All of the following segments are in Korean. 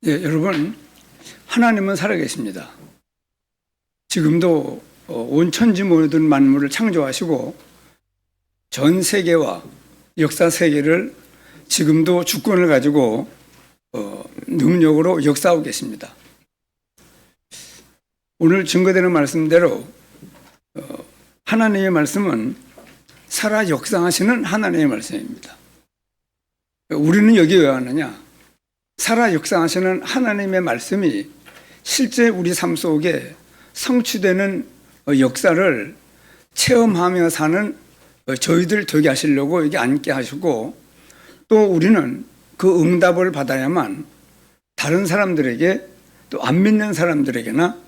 여러분, 하나님은 살아계십니다. 지금도 온 천지 모든 만물을 창조하시고 전 세계와 역사 세계를 지금도 주권을 가지고 능력으로 역사하고 계십니다. 오늘 증거되는 말씀대로 하나님의 말씀은 살아 역사하시는 하나님의 말씀입니다. 우리는 여기 왜 왔느냐? 살아 역사하시는 하나님의 말씀이 실제 우리 삶 속에 성취되는 역사를 체험하며 사는 저희들 되게 하시려고 여기 앉게 하시고, 또 우리는 그 응답을 받아야만 다른 사람들에게, 또 안 믿는 사람들에게나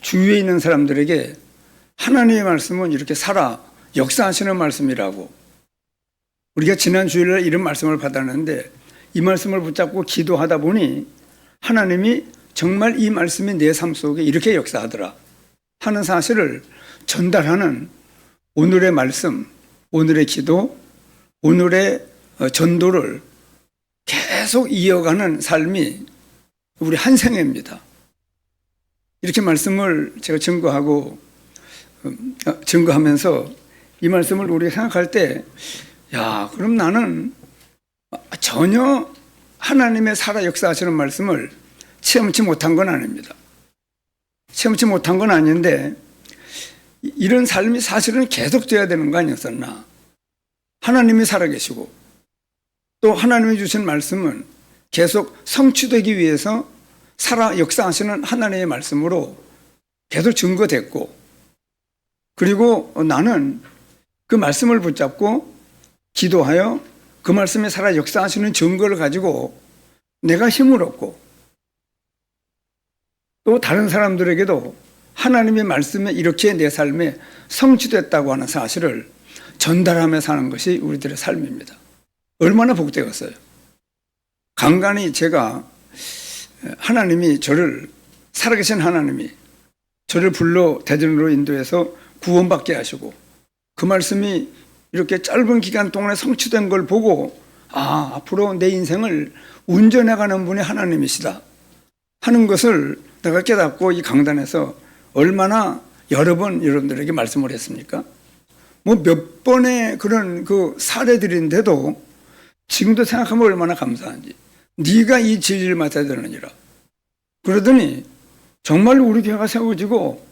주위에 있는 사람들에게 하나님의 말씀은 이렇게 살아 역사하시는 말씀이라고. 우리가 지난 주일에 이런 말씀을 받았는데, 이 말씀을 붙잡고 기도하다 보니 하나님이 정말 이 말씀이 내 삶 속에 이렇게 역사하더라 하는 사실을 전달하는 오늘의 말씀, 오늘의 기도, 오늘의 전도를 계속 이어가는 삶이 우리 한 생애입니다. 이렇게 말씀을 제가 증거하면서 이 말씀을 우리가 생각할 때, 그럼 나는 전혀 하나님의 살아 역사하시는 말씀을 체험치 못한 건 아닙니다. 체험치 못한 건 아닌데, 이런 삶이 사실은 계속돼야 되는 거 아니었었나? 하나님이 살아계시고 또 하나님이 주신 말씀은 계속 성취되기 위해서 살아 역사하시는 하나님의 말씀으로 계속 증거됐고, 그리고 나는 그 말씀을 붙잡고 기도하여 그 말씀에 살아 역사하시는 증거를 가지고 내가 힘을 얻고, 또 다른 사람들에게도 하나님의 말씀에 이렇게 내 삶에 성취됐다고 하는 사실을 전달하며 사는 것이 우리들의 삶입니다. 얼마나 복되겠어요. 간간히 제가 하나님이 저를, 살아계신 하나님이 저를 불러 대전으로 인도해서 구원받게 하시고 그 말씀이 이렇게 짧은 기간 동안에 성취된 걸 보고, 앞으로 내 인생을 운전해가는 분이 하나님이시다 하는 것을 내가 깨닫고 이 강단에서 얼마나 여러 번 여러분들에게 말씀을 했습니까? 몇 번의 그런 그 사례들인데도 지금도 생각하면 얼마나 감사한지. 네가 이 진리를 맡아야 되느니라. 그러더니 정말 우리 교회가 세워지고,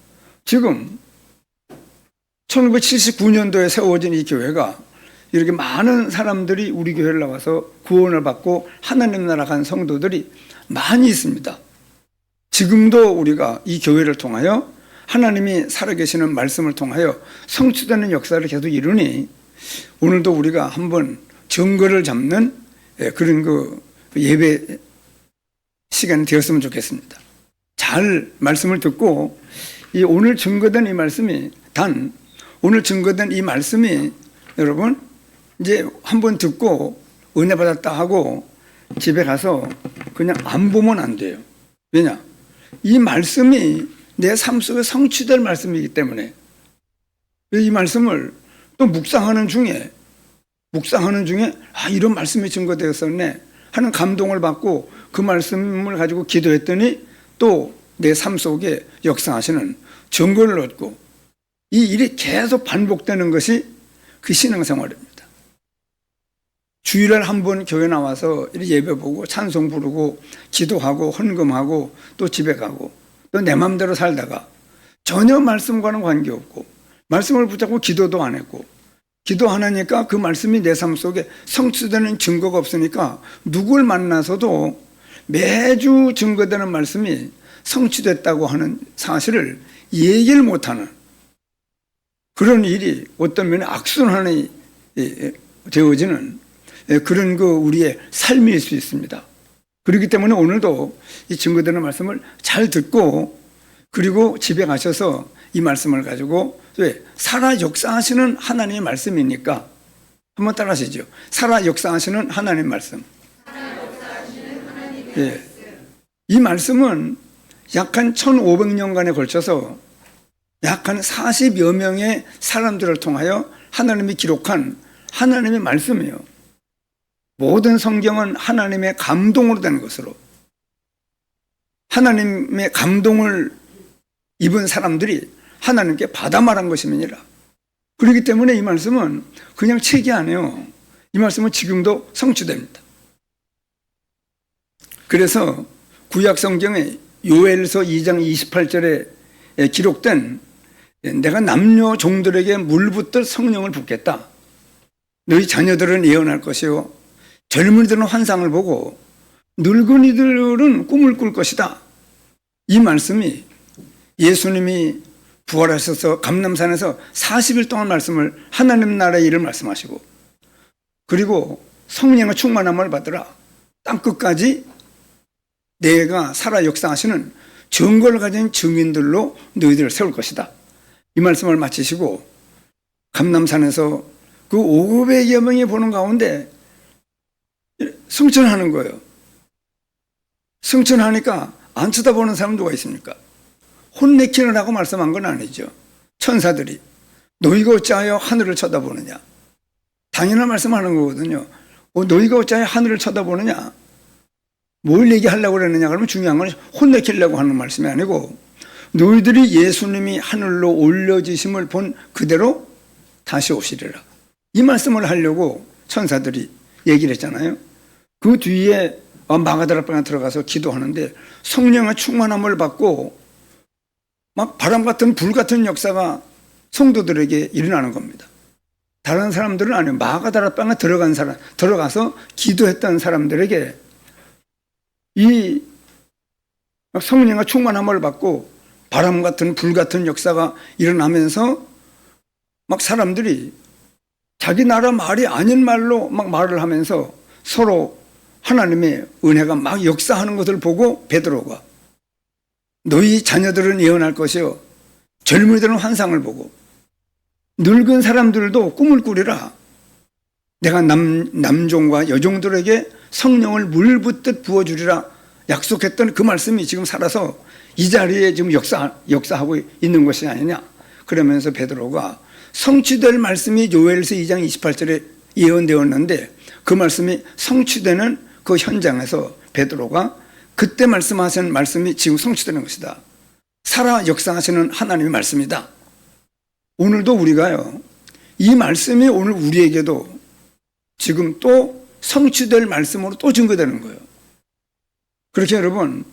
지금 1979년도에 세워진 이 교회가 이렇게 많은 사람들이 우리 교회를 나와서 구원을 받고 하나님 나라 간 성도들이 많이 있습니다. 지금도 우리가 이 교회를 통하여 하나님이 살아계시는 말씀을 통하여 성취되는 역사를 계속 이루니, 오늘도 우리가 한번 증거를 잡는 그런 그 예배 시간이 되었으면 좋겠습니다. 잘 말씀을 듣고, 이 오늘 증거된 이 말씀이 오늘 증거된 이 말씀이 여러분 이제 한번 듣고 은혜 받았다 하고 집에 가서 그냥 안 보면 안 돼요. 왜냐? 이 말씀이 내 삶 속에 성취될 말씀이기 때문에 이 말씀을 또 묵상하는 중에 이런 말씀이 증거되었었네 하는 감동을 받고 그 말씀을 가지고 기도했더니 또 내 삶 속에 역사하시는 증거를 얻고, 이 일이 계속 반복되는 것이 그 신앙생활입니다. 주일날 한 번 교회 나와서 예배 보고 찬송 부르고 기도하고 헌금하고 또 집에 가고 또 내 마음대로 살다가 전혀 말씀과는 관계없고 말씀을 붙잡고 기도도 안 했고, 기도 안 하니까 그 말씀이 내 삶 속에 성취되는 증거가 없으니까 누굴 만나서도 매주 증거되는 말씀이 성취됐다고 하는 사실을 얘기를 못하는 그런 일이 어떤 면에 악순환이 되어지는 그런 우리의 삶일 수 있습니다. 그렇기 때문에 오늘도 이 증거되는 말씀을 잘 듣고, 그리고 집에 가셔서 이 말씀을 가지고, 살아 역사하시는 하나님의 말씀이니까 한번 따라 하시죠. 살아 역사하시는 하나님의 말씀. 이 말씀은 약 한 1500년간에 걸쳐서 약 한 40여 명의 사람들을 통하여 하나님이 기록한 하나님의 말씀이에요. 모든 성경은 하나님의 감동으로 된 것으로, 하나님의 감동을 입은 사람들이 하나님께 받아 말한 것임이니라. 그렇기 때문에 이 말씀은 그냥 책이 아니에요. 이 말씀은 지금도 성취됩니다. 그래서 구약 성경의 요엘서 2장 28절에 기록된 내가 남녀 종들에게 물붓듯 성령을 붓겠다. 너희 자녀들은 예언할 것이요 젊은이들은 환상을 보고 늙은이들은 꿈을 꿀 것이다. 이 말씀이 예수님이 부활하셔서 감람산에서 40일 동안 말씀을 하나님 나라의 일을 말씀하시고 그리고 성령의 충만함을 받으라. 땅끝까지 내가 살아 역사하시는 증거를 가진 증인들로 너희들을 세울 것이다. 이 말씀을 마치시고 감람산에서 그 500여 명이 보는 가운데 승천하는 거예요. 승천하니까 안 쳐다보는 사람 누가 있습니까? 혼내키느라고 말씀한 건 아니죠. 천사들이 너희가 어찌하여 하늘을 쳐다보느냐. 당연한 말씀하는 거거든요. 너희가 어찌하여 하늘을 쳐다보느냐. 뭘 얘기하려고 그러느냐 그러면 중요한 건 혼내키려고 하는 말씀이 아니고 너희들이 예수님이 하늘로 올려지심을 본 그대로 다시 오시리라. 이 말씀을 하려고 천사들이 얘기를 했잖아요. 그 뒤에 마가다라방에 들어가서 기도하는데 성령의 충만함을 받고 막 바람 같은 불 같은 역사가 성도들에게 일어나는 겁니다. 다른 사람들은 아니에요. 마가다라방에 들어가서 기도했던 사람들에게 이 성령의 충만함을 받고 바람 같은 불 같은 역사가 일어나면서 막 사람들이 자기 나라 말이 아닌 말로 막 말을 하면서 서로 하나님의 은혜가 막 역사하는 것을 보고 베드로가 너희 자녀들은 예언할 것이요 젊은이들은 환상을 보고 늙은 사람들도 꿈을 꾸리라. 내가 남종과 여종들에게 성령을 물붓듯 부어주리라 약속했던 그 말씀이 지금 살아서 이 자리에 지금 역사하고 있는 것이 아니냐. 그러면서 베드로가 성취될 말씀이 요엘서 2장 28절에 예언되었는데 그 말씀이 성취되는 그 현장에서 베드로가 그때 말씀하신 말씀이 지금 성취되는 것이다. 살아 역사하시는 하나님의 말씀이다. 오늘도 우리가요, 이 말씀이 오늘 우리에게도 지금 또 성취될 말씀으로 또 증거되는 거예요. 그렇게 여러분,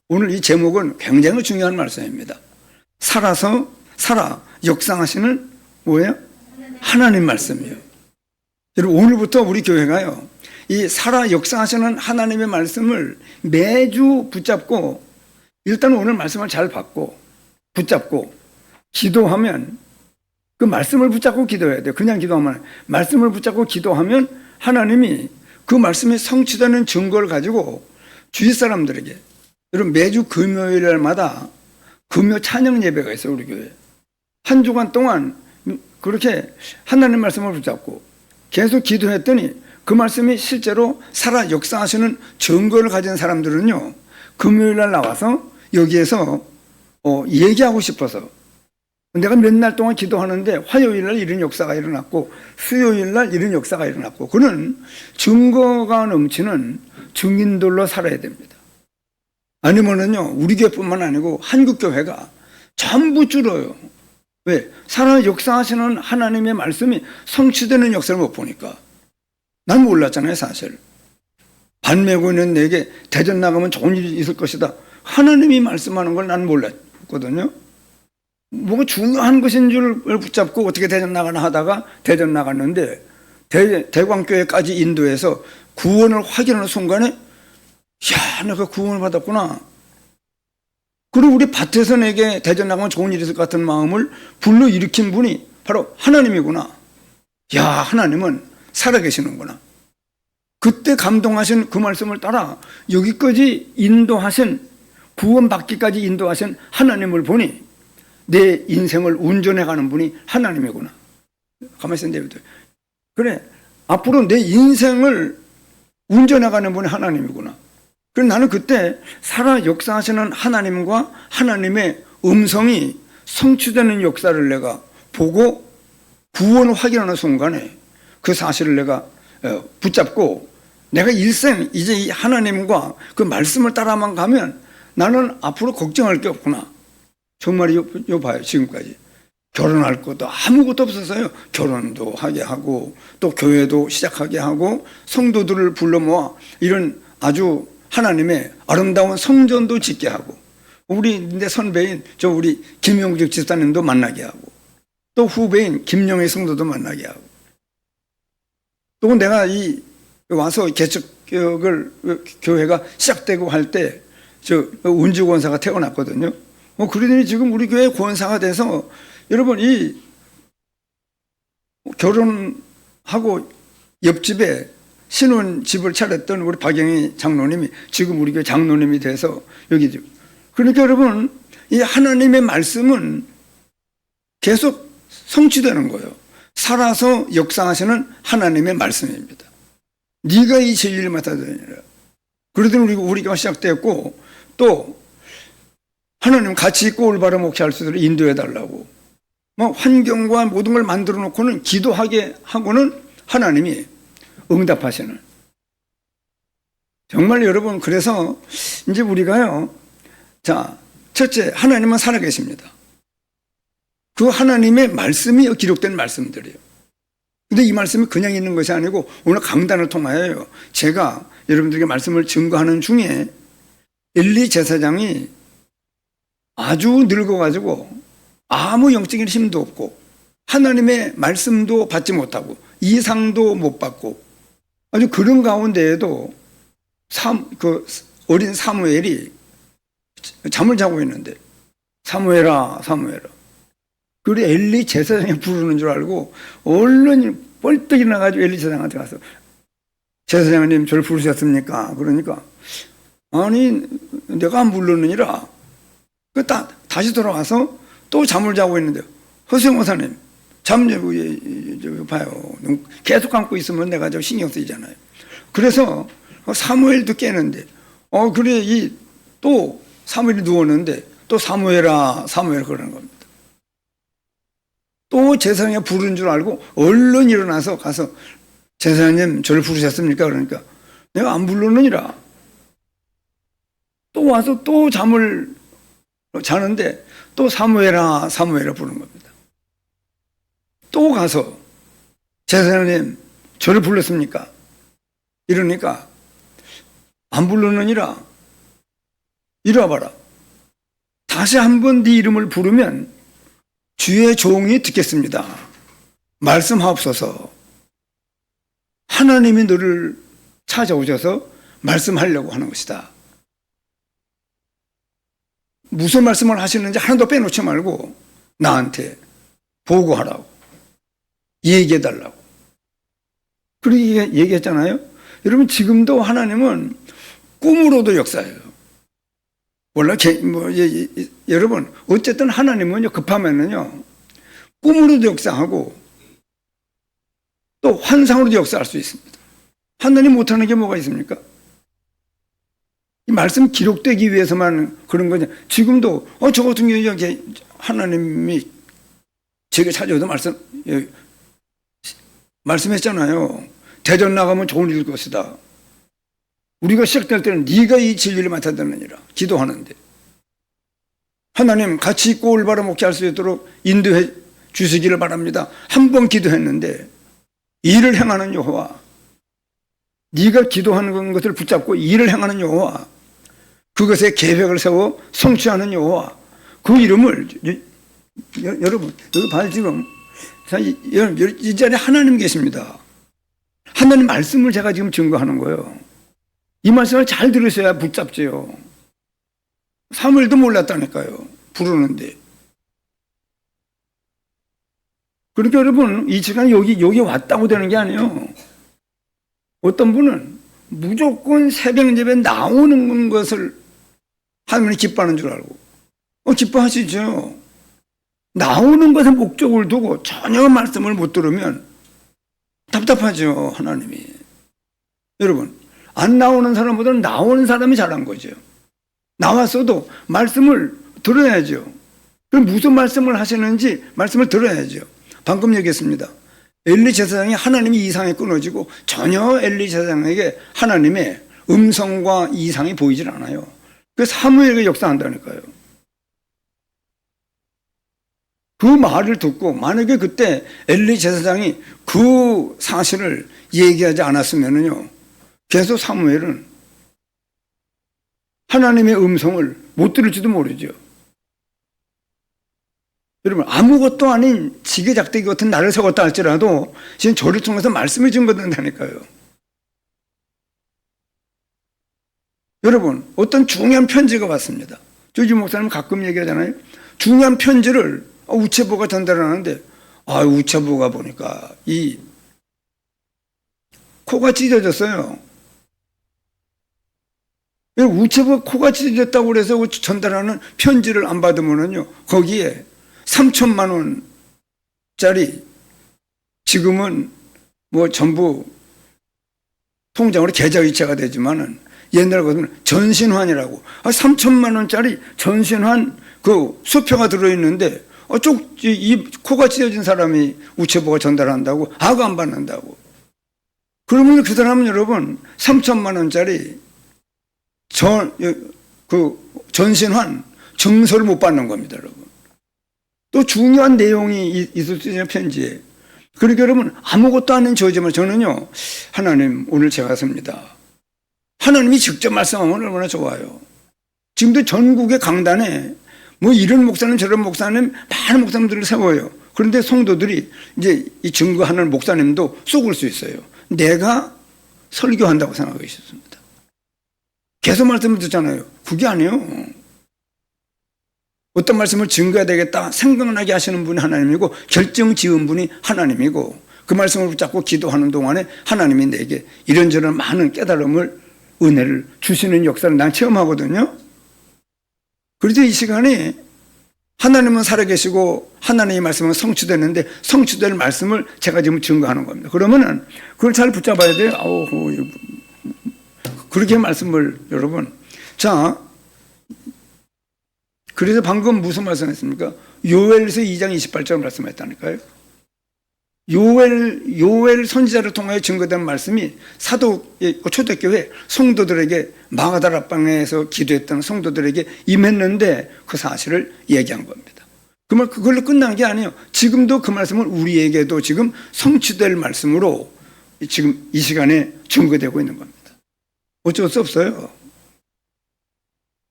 오늘 이 제목은 굉장히 중요한 말씀입니다. 살아 역사하시는 뭐예요? 하나님 말씀이에요. 여러분, 오늘부터 우리 교회가요, 이 살아 역사하시는 하나님의 말씀을 매주 붙잡고 일단 오늘 말씀을 잘 받고 붙잡고 기도하면 그 말씀을 붙잡고 기도해야 돼요. 그냥 기도하면 말씀을 붙잡고 기도하면 하나님이 그 말씀이 성취되는 증거를 가지고 주위 사람들에게 여러분 매주 금요일마다 금요 찬양 예배가 있어요. 우리 교회 한 주간 동안 그렇게 하나님 말씀을 붙잡고 계속 기도했더니 그 말씀이 실제로 살아 역사하시는 증거를 가진 사람들은요 금요일날 나와서 여기에서 얘기하고 싶어서 내가 몇 날 동안 기도하는데 화요일날 이런 역사가 일어났고 수요일날 이런 역사가 일어났고 그는 증거가 넘치는 증인들로 살아야 됩니다. 아니면은요 우리 교회뿐만 아니고 한국교회가 전부 줄어요. 왜? 살아 역사하시는 하나님의 말씀이 성취되는 역사를 못 보니까. 난 몰랐잖아요 사실. 반 메고 있는 내게 대전 나가면 좋은 일이 있을 것이다. 하나님이 말씀하는 걸 난 몰랐거든요. 뭐가 중요한 것인 줄 붙잡고 어떻게 대전 나가나 하다가 대전 나갔는데 대광교회까지 인도해서 구원을 확인하는 순간에 야 내가 구원을 받았구나. 그리고 우리 밭에서 내게 대전 나가면 좋은 일이 있을 것 같은 마음을 불러일으킨 분이 바로 하나님이구나. 야 하나님은 살아계시는구나. 그때 감동하신 그 말씀을 따라 여기까지 인도하신 구원받기까지 인도하신 하나님을 보니 내 인생을 운전해가는 분이 하나님이구나. 가만히 있었는데 그래 앞으로 내 인생을 운전해가는 분이 하나님이구나. 그래서 나는 그때 살아 역사하시는 하나님과 하나님의 음성이 성취되는 역사를 내가 보고 구원을 확인하는 순간에 그 사실을 내가 붙잡고 내가 일생 이제 이 하나님과 그 말씀을 따라만 가면 나는 앞으로 걱정할 게 없구나. 정말요, 봐요, 지금까지. 결혼할 것도 아무것도 없었어요. 결혼도 하게 하고, 또 교회도 시작하게 하고, 성도들을 불러 모아 이런 아주 하나님의 아름다운 성전도 짓게 하고, 우리 내 선배인 우리 김용직 집사님도 만나게 하고, 또 후배인 김영희 성도도 만나게 하고, 또 내가 와서 개척을 교회가 시작되고 할 때 운주 권사가 태어났거든요. 그러더니 지금 우리 교회 권사가 돼서 여러분 결혼하고 옆집에 신혼집을 차렸던 우리 박영희 장로님이 지금 우리 교회 장로님이 돼서 여기죠. 그러니까 여러분 이 하나님의 말씀은 계속 성취되는 거예요. 살아서 역사하시는 하나님의 말씀입니다. 네가 이 진리를 맡아들이라. 그러더니 우리가 시작됐고, 또 하나님 같이 있고 올바른 목회할 수 있도록 인도해 달라고 환경과 모든 걸 만들어 놓고는 기도하게 하고는 하나님이 응답하시는. 정말 여러분, 그래서 이제 우리가요, 자, 첫째, 하나님은 살아계십니다. 그 하나님의 말씀이 기록된 말씀들이에요. 근데 이 말씀이 그냥 있는 것이 아니고 오늘 강단을 통하여 제가 여러분들에게 말씀을 증거하는 중에 엘리 제사장이 아주 늙어가지고 아무 영적인 힘도 없고 하나님의 말씀도 받지 못하고 이상도 못 받고 아주 그런 가운데에도 어린 사무엘이 잠을 자고 있는데 사무엘아 사무엘아, 그래 엘리 제사장이 부르는 줄 알고 얼른 벌떡 일어나가지고 엘리 제사장한테 가서 제사장님 저를 부르셨습니까? 그러니까 아니 내가 안 불렀느니라. 다시 돌아와서 또 잠을 자고 있는데 허수영 목사님 잠 봐요. 계속 감고 있으면 내가 좀 신경 쓰이잖아요. 그래서 사무엘도 깨는데 그래 또 사무엘이 누웠는데 또 사무엘아 사무엘 그러는 겁니다. 또 제사장이 부른 줄 알고 얼른 일어나서 가서 제사장님 저를 부르셨습니까? 그러니까 내가 안 불렀느니라. 또 와서 또 잠을 자는데 또 사무엘아 사무엘아 부르는 겁니다. 또 가서 제사장님 저를 불렀습니까? 이러니까 안 불렀느니라. 이리 와봐라. 다시 한번 네 이름을 부르면 주의 종이 듣겠습니다. 말씀하옵소서. 하나님이 너를 찾아오셔서 말씀하려고 하는 것이다. 무슨 말씀을 하시는지 하나도 빼놓지 말고 나한테 보고하라고, 얘기해달라고. 그렇게 얘기했잖아요. 여러분 지금도 하나님은 꿈으로도 역사해요. 원래 여러분 어쨌든 하나님은요 급하면은요 꿈으로도 역사하고 또 환상으로도 역사할 수 있습니다. 하나님 못하는 게 뭐가 있습니까? 이 말씀 기록되기 위해서만 그런 거냐. 지금도 저 같은 경우에 하나님이 제게 찾아오도 말씀했잖아요. 대전 나가면 좋은 일일 것이다. 우리가 시작될 때는 네가 이 진리를 맡아드느니라 기도하는데 하나님 같이 있고 올바른 목회할 수 있도록 인도해 주시기를 바랍니다. 한 번 기도했는데 일을 행하는 여호와, 네가 기도하는 것을 붙잡고 일을 행하는 여호와, 그것에 계획을 세워 성취하는 여호와, 그 이름을 여러분 여기 봐요. 지금 이 자리에 하나님 계십니다. 하나님 말씀을 제가 지금 증거하는 거예요. 이 말씀을 잘 들으셔야 붙잡지요. 사무엘도 몰랐다니까요. 부르는데. 그러니까 여러분 이 시간 여기 왔다고 되는 게 아니에요. 어떤 분은 무조건 새벽 예배 나오는 것을 하나님이 기뻐하는 줄 알고 기뻐하시죠. 나오는 것에 목적을 두고 전혀 말씀을 못 들으면 답답하죠. 하나님이. 여러분 안 나오는 사람보다는 나오는 사람이 잘한 거죠. 나왔어도 말씀을 들어야죠. 그럼 무슨 말씀을 하시는지 말씀을 들어야죠. 방금 얘기했습니다. 엘리 제사장이 하나님의 이상이 끊어지고 전혀 엘리 제사장에게 하나님의 음성과 이상이 보이질 않아요. 그 사무엘이 역사한다니까요. 그 말을 듣고 만약에 그때 엘리 제사장이 그 사실을 얘기하지 않았으면요, 계속 사무엘은 하나님의 음성을 못 들을지도 모르죠. 여러분, 아무것도 아닌 지게작대기 같은 나를 세웠다 할지라도 지금 저를 통해서 말씀을 증거된다니까요. 여러분, 어떤 중요한 편지가 왔습니다. 조지 목사님 가끔 얘기하잖아요. 중요한 편지를 우체부가 전달하는데, 우체부가 보니까 이 코가 찢어졌어요. 우체부가 코가 찢어졌다고 그래서 전달하는 편지를 안 받으면요, 거기에 3천만 원짜리 지금은 뭐 전부 통장으로 계좌이체가 되지만은 옛날 같으면 전신환이라고 3천만 원짜리 전신환 그 수표가 들어있는데 이 코가 찢어진 사람이 우체부가 전달한다고 하고 안 받는다고. 그러면 그 사람은 여러분 3천만 원짜리 전신환 증서를 못 받는 겁니다, 여러분. 또 중요한 내용이 있을 수 있는 편지에. 그러니까 여러분 아무것도 아닌 저지만 저는요, 하나님 오늘 제가 씁니다. 하나님이 직접 말씀하면 얼마나 좋아요. 지금도 전국의 강단에 뭐 이런 목사님 저런 목사님 많은 목사님들을 세워요. 그런데 성도들이 이제 이 증거하는 목사님도 속을 수 있어요. 내가 설교한다고 생각하고 있었습니다. 계속 말씀을 듣잖아요. 그게 아니에요. 어떤 말씀을 증거해야 되겠다 생각나게 하시는 분이 하나님이고 결정 지은 분이 하나님이고 그 말씀을 붙잡고 기도하는 동안에 하나님이 내게 이런저런 많은 깨달음을 은혜를 주시는 역사를 난 체험하거든요. 그래서 이 시간에 하나님은 살아계시고 하나님의 말씀은 성취되는데 성취될 말씀을 제가 지금 증거하는 겁니다. 그러면은 그걸 잘 붙잡아야 돼요. 그렇게 말씀을 여러분. 자, 그래서 방금 무슨 말씀했습니까? 요엘서 2장 28절 말씀했다니까요. 요엘 선지자를 통하여 증거된 말씀이 초대교회 성도들에게 마가다락방에서 기도했던 성도들에게 임했는데 그 사실을 얘기한 겁니다. 그러면 그걸로 끝난 게 아니에요. 지금도 그 말씀은 우리에게도 지금 성취될 말씀으로 지금 이 시간에 증거되고 있는 겁니다. 어쩔 수 없어요.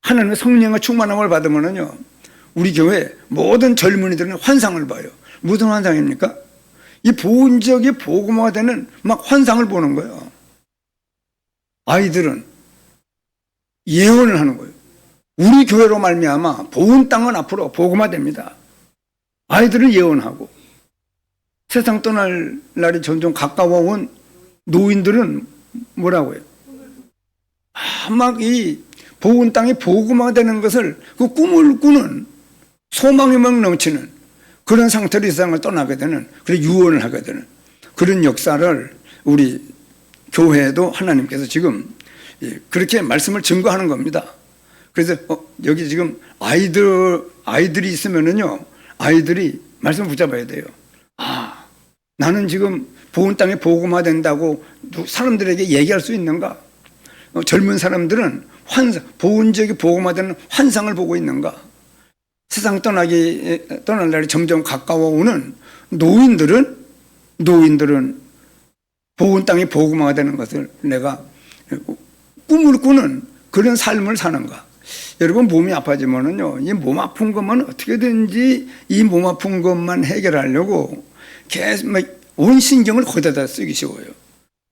하나님의 성령과 충만함을 받으면요, 우리 교회 모든 젊은이들은 환상을 봐요. 무슨 환상입니까? 이 보은지역이 복음화되는 막 환상을 보는 거예요. 아이들은 예언을 하는 거예요. 우리 교회로 말미암아 보은 땅은 앞으로 복음화됩니다. 아이들은 예언하고 세상 떠날 날이 점점 가까워온 노인들은 뭐라고 해요? 막 이 보은 땅이 복음화되는 것을 그 꿈을 꾸는 소망이 막 넘치는 그런 상태로 이 세상을 떠나게 되는, 그래 유언을 하게 되는 그런 역사를 우리 교회에도 하나님께서 지금 그렇게 말씀을 증거하는 겁니다. 그래서 여기 지금 아이들이 있으면은요, 아이들이 말씀을 붙잡아야 돼요. 나는 지금 보은 땅에 복음화된다고 사람들에게 얘기할 수 있는가? 젊은 사람들은 보은 지역이 복음화되는 환상을 보고 있는가? 세상 떠날 날이 점점 가까워오는 노인들은 보은 땅이 복음화되는 것을 내가 꿈을 꾸는 그런 삶을 사는가? 여러분 몸이 아파지면은요, 이 몸 아픈 것만 어떻게든지 이 몸 아픈 것만 해결하려고 계속 온 신경을 거기다 쓰기 쉬워요.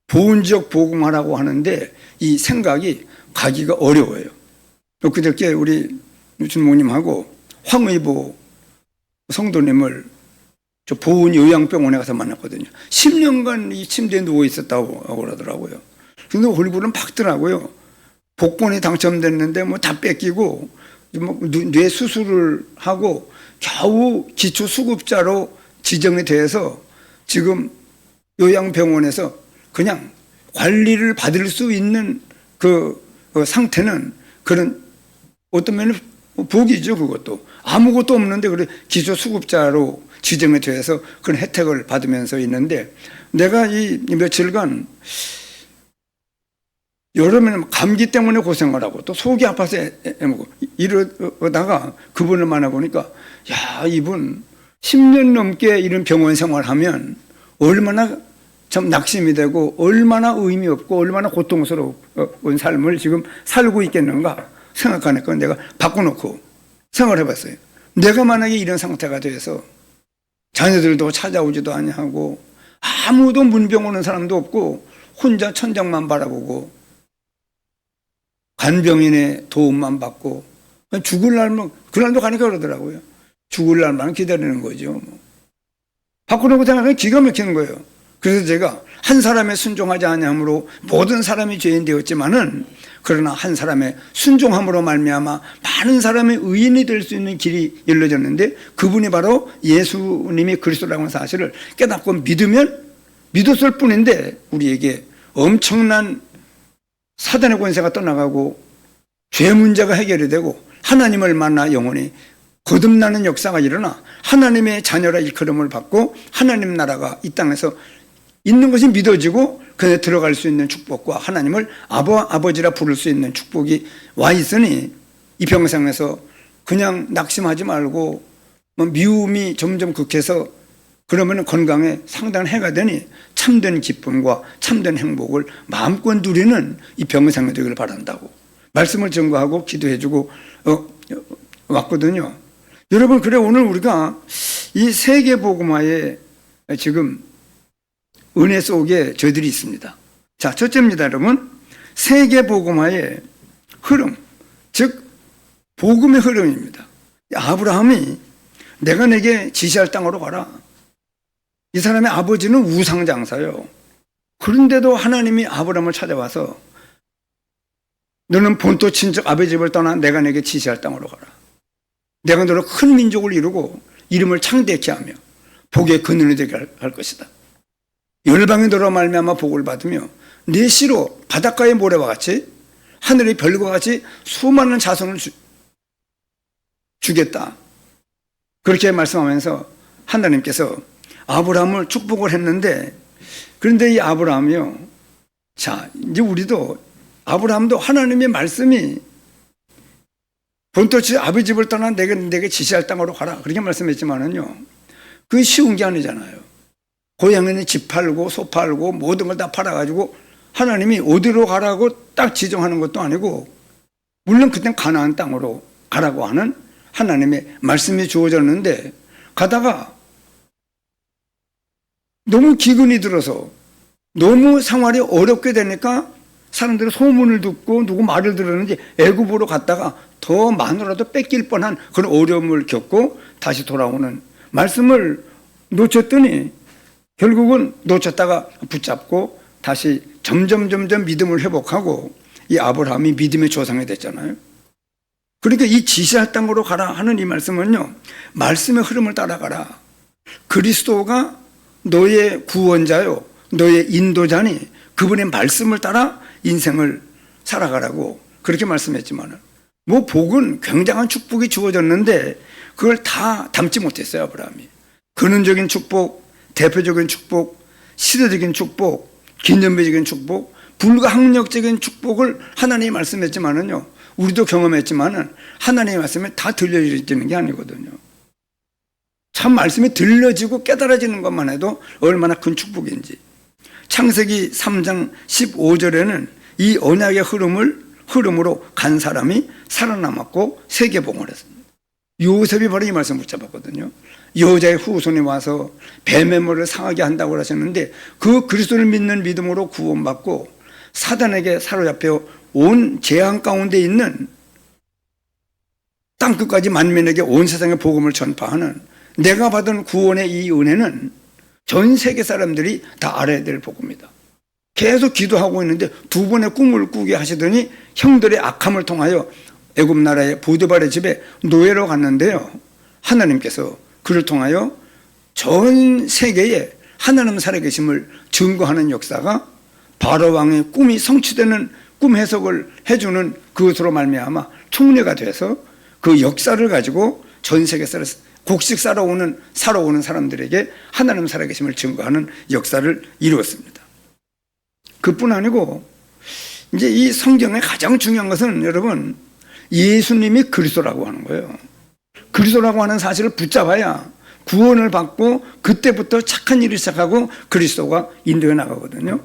보은 지역 복음화라고 하는데 이 생각이 가기가 어려워요. 그저께 우리 주목님하고 황의보 성도님을 저 보은 요양병원에 가서 만났거든요. 10년간 이 침대에 누워 있었다고 그러더라고요. 근데 얼굴은 밝더라고요. 복권이 당첨됐는데 뭐 다 뺏기고 뇌 수술을 하고 겨우 기초 수급자로 지정이 돼서 지금 요양병원에서 그냥 관리를 받을 수 있는 그 상태는 그런 어떤 면은 복이죠. 그것도 아무것도 없는데 그래 기초 수급자로 지정이 돼서 그런 혜택을 받으면서 있는데, 내가 이 며칠간 여름에는 감기 때문에 고생을 하고 또 속이 아파서 애먹고 이러다가 그분을 만나보니까 야, 이분 10년 넘게 이런 병원 생활하면 얼마나 참 낙심이 되고 얼마나 의미 없고 얼마나 고통스러운 삶을 지금 살고 있겠는가 생각하니까 내가 바꿔놓고 생각을 해봤어요. 내가 만약에 이런 상태가 돼서 자녀들도 찾아오지도 아니하고 아무도 문병 오는 사람도 없고 혼자 천장만 바라보고 간병인의 도움만 받고 죽을 날만 그날도 가니까 그러더라고요. 죽을 날만 기다리는 거죠. 바꾸려고 생각하면 기가 막히는 거예요. 그래서 제가 한 사람의 순종하지 아니함으로 모든 사람이 죄인 되었지만은 그러나 한 사람의 순종함으로 말미암아 많은 사람의 의인이 될 수 있는 길이 열려졌는데 그분이 바로 예수님이 그리스도라고 하는 사실을 깨닫고 믿었을 뿐인데 우리에게 엄청난 사단의 권세가 떠나가고 죄 문제가 해결이 되고 하나님을 만나 영혼이 거듭나는 역사가 일어나 하나님의 자녀라 일컬음을 받고 하나님 나라가 이 땅에서 있는 것이 믿어지고 그에 들어갈 수 있는 축복과 하나님을 아버지라 부를 수 있는 축복이 와 있으니 이 평생에서 그냥 낙심하지 말고 미움이 점점 극해서 그러면 건강에 상당한 해가 되니 참된 기쁨과 참된 행복을 마음껏 누리는 이 평생이 되기를 바란다고 말씀을 전거하고 기도해주고 왔거든요. 여러분, 그래 오늘 우리가 이 세계복음화에 지금 은혜 속에 저희들이 있습니다. 자, 첫째입니다, 여러분. 세계복음화의 흐름, 즉 복음의 흐름입니다. 아브라함이 내가 내게 지시할 땅으로 가라. 이 사람의 아버지는 우상장사요. 그런데도 하나님이 아브라함을 찾아와서 너는 본토 친척 아버지 집을 떠나 내가 내게 지시할 땅으로 가라. 내가 너로 큰 민족을 이루고 이름을 창대케 하며 복의 근원이 되게 할 것이다. 열방이 너로 말미암아 복을 받으며 네 씨로 바닷가의 모래와 같이 하늘의 별과 같이 수많은 자손을 주겠다. 그렇게 말씀하면서 하나님께서 아브라함을 축복을 했는데 그런데 이 아브라함이요. 자, 이제 우리도 아브라함도 하나님의 말씀이 본토 아버지 집을 떠나 내게 지시할 땅으로 가라. 그렇게 말씀했지만은요. 그게 쉬운 게 아니잖아요. 고향에는 집 팔고 소 팔고 모든 걸 다 팔아가지고 하나님이 어디로 가라고 딱 지정하는 것도 아니고 물론 그땐 가나안 땅으로 가라고 하는 하나님의 말씀이 주어졌는데 가다가 너무 기근이 들어서 너무 생활이 어렵게 되니까 사람들이 소문을 듣고 누구 말을 들었는지 애굽으로 갔다가 더 마누라도 뺏길 뻔한 그런 어려움을 겪고 다시 돌아오는 말씀을 놓쳤더니 결국은 놓쳤다가 붙잡고 다시 점점 믿음을 회복하고 이 아브라함이 믿음의 조상이 됐잖아요. 그러니까 이 지시할 땅으로 가라 하는 이 말씀은요. 말씀의 흐름을 따라가라. 그리스도가 너의 구원자요. 너의 인도자니 그분의 말씀을 따라 인생을 살아가라고 그렇게 말씀했지만 뭐 복은 굉장한 축복이 주어졌는데 그걸 다 담지 못했어요. 아브라함이. 근원적인 축복, 대표적인 축복, 시대적인 축복, 기념비적인 축복, 불가항력적인 축복을 하나님이 말씀했지만은요. 우리도 경험했지만은 하나님의 말씀에 다 들려지는 게 아니거든요. 참 말씀이 들려지고 깨달아지는 것만 해도 얼마나 큰 축복인지. 창세기 3장 15절에는 이 언약의 흐름으로 간 사람이 살아남았고 세계복음을 했습니다. 요셉이 바로 이 말씀 붙잡았거든요. 여자의 후손이 와서 뱀의 머리를 상하게 한다고 하셨는데 그 그리스도를 믿는 믿음으로 구원받고 사단에게 사로잡혀 온 재앙 가운데 있는 땅끝까지 만민에게 온 세상의 복음을 전파하는 내가 받은 구원의 이 은혜는 전 세계 사람들이 다 알아야 될 복음이다. 계속 기도하고 있는데 두 번의 꿈을 꾸게 하시더니 형들의 악함을 통하여 애굽 나라의 보디발의 집에 노예로 갔는데요. 하나님께서 그를 통하여 전 세계에 하나님 살아계심을 증거하는 역사가 바로 왕의 꿈이 성취되는 꿈 해석을 해주는 그것으로 말미암아 총리가 돼서 그 역사를 가지고 전 세계 곡식 살아오는 사람들에게 하나님 살아계심을 증거하는 역사를 이루었습니다. 그뿐 아니고 이제 이 성경의 가장 중요한 것은 여러분, 예수님이 그리스도라고 하는 거예요. 그리스도라고 하는 사실을 붙잡아야 구원을 받고 그때부터 착한 일을 시작하고 그리스도가 인도해 나가거든요.